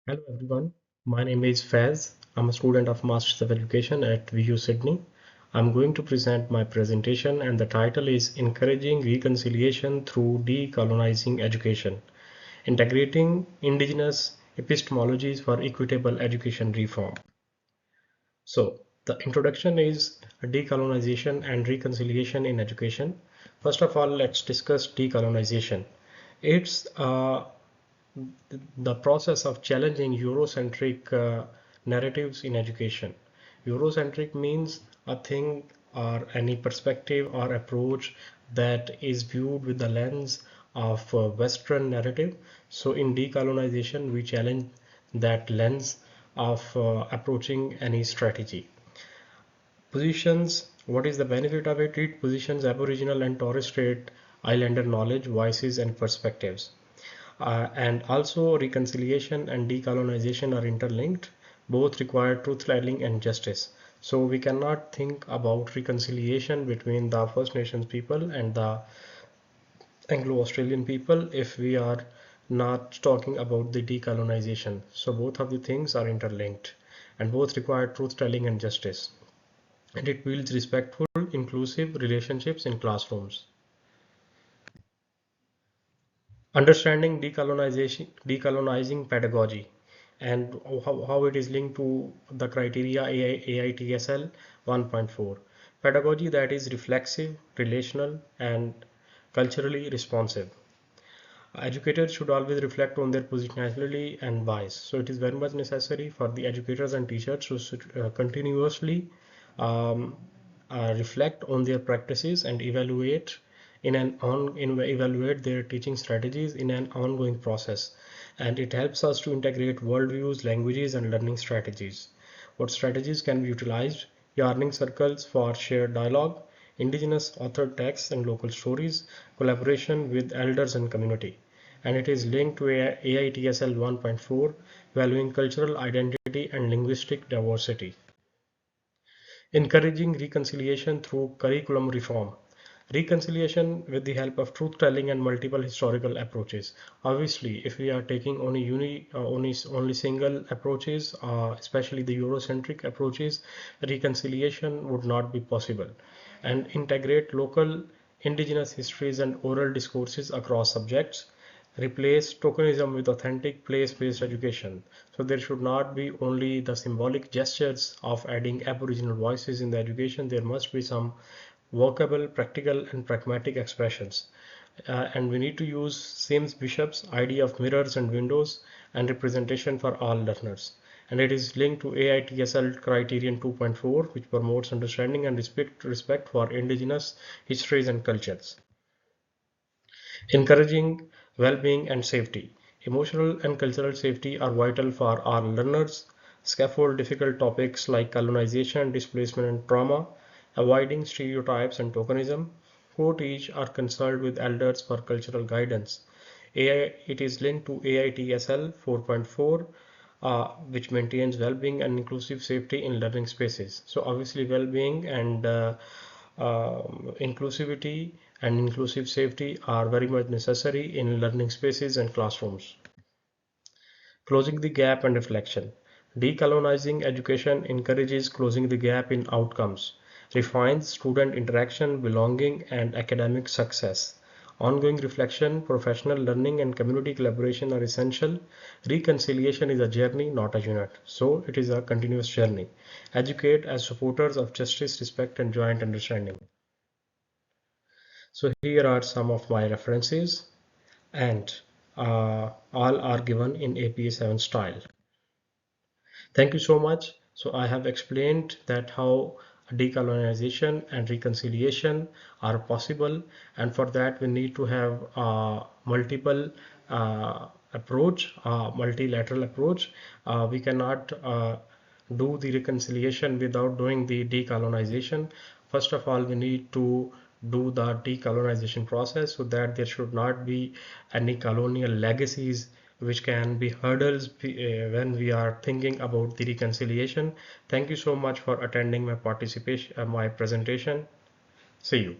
Hello everyone, my name is Faz. I'm a student of Masters of Education at VU Sydney. I'm going to present my presentation and the title is Encouraging Reconciliation Through Decolonizing Education, Integrating Indigenous Epistemologies for Equitable Education Reform. So the introduction is decolonization and reconciliation in education. First of all, let's discuss decolonization. It's the process of challenging Eurocentric narratives in education. Eurocentric means a thing or any perspective or approach that is viewed with the lens of Western narrative. So in decolonization, we challenge that lens of approaching any strategy. Positions, what is the benefit of it? It positions Aboriginal and Torres Strait Islander knowledge, voices, and perspectives. And also reconciliation and decolonization are interlinked. Both require truth-telling and justice. So we cannot think about reconciliation between the First Nations people and the Anglo-Australian people if we are not talking about the decolonization. So both of the things are interlinked and both require truth-telling and justice. And it builds respectful, inclusive relationships in classrooms. Understanding decolonizing pedagogy and how it is linked to the criteria AITSL 1.4. Pedagogy that is reflexive, relational, and culturally responsive. Educators should always reflect on their positionality and bias. So it is very much necessary for the educators and teachers to continuously um, reflect on their practices and evaluate their teaching strategies in an ongoing process. And it helps us to integrate worldviews, languages, and learning strategies. What strategies can be utilized? Yarning circles for shared dialogue, indigenous authored texts and local stories, collaboration with elders and community. And it is linked to AITSL 1.4, valuing cultural identity and linguistic diversity. Encouraging reconciliation through curriculum reform. Reconciliation with the help of truth-telling and multiple historical approaches. Obviously, if we are taking only single approaches, especially the Eurocentric approaches, reconciliation would not be possible. And integrate local indigenous histories and oral discourses across subjects. Replace tokenism with authentic place-based education. So there should not be only the symbolic gestures of adding Aboriginal voices in the education. There must be some workable, practical, and pragmatic expressions. And we need to use Sims Bishop's idea of mirrors and windows and representation for all learners. And it is linked to AITSL Criterion 2.4, which promotes understanding and respect for indigenous histories and cultures. Encouraging well-being and safety. Emotional and cultural safety are vital for our learners. Scaffold difficult topics like colonization, displacement, and trauma, avoiding stereotypes and tokenism. Co-teach or consult with elders for cultural guidance. It is linked to AITSL 4.4, which maintains well-being and inclusive safety in learning spaces. So obviously well-being and inclusivity and inclusive safety are very much necessary in learning spaces and classrooms. Closing the gap and reflection. Decolonizing education encourages closing the gap in outcomes, refines student interaction, belonging, and academic success. Ongoing reflection, professional learning, and community collaboration are essential. Reconciliation is a journey, not a unit. So it is a continuous journey. Educate as supporters of justice, respect, and joint understanding. So here are some of my references and all are given in APA 7 style. Thank you so much. So I have explained that how decolonization and reconciliation are possible, and for that we need to have multiple multilateral approach. We cannot do the reconciliation without doing the decolonization. First of all, we need to do the decolonization process so that there should not be any colonial legacies which can be hurdles when we are thinking about the reconciliation. Thank you so much for attending my presentation. See you.